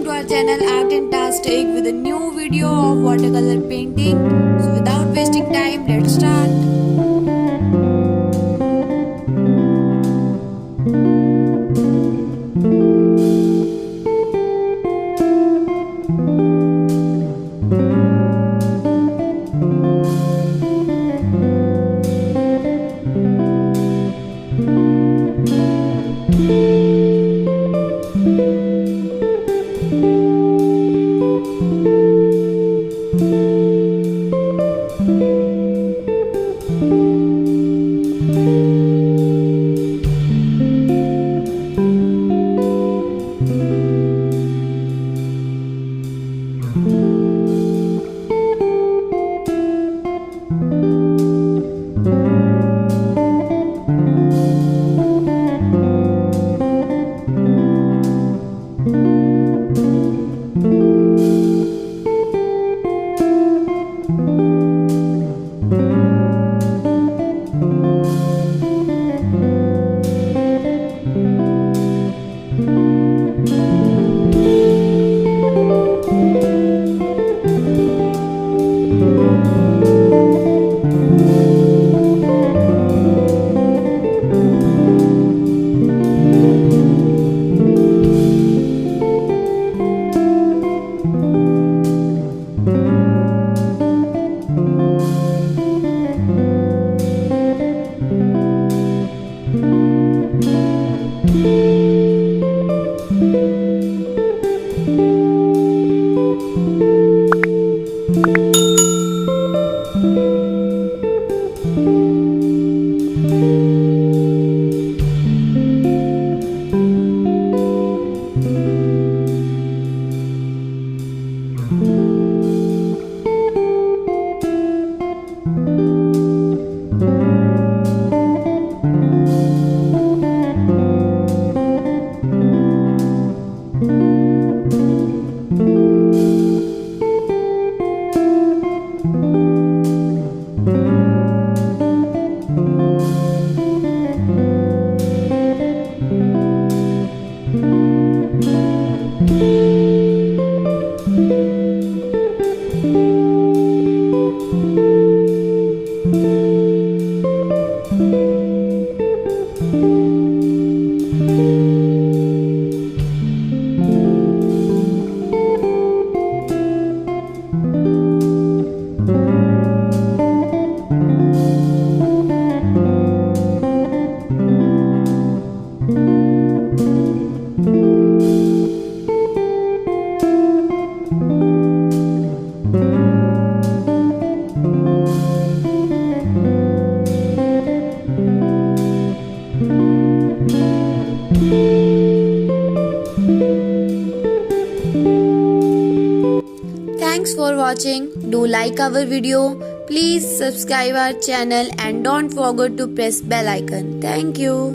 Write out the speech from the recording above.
to our channel Art.antastic with a new video of watercolor painting. So without wasting time, let's start. Thanks for watching. Do like our video. Please subscribe our channel and don't forget to press bell icon. Thank you.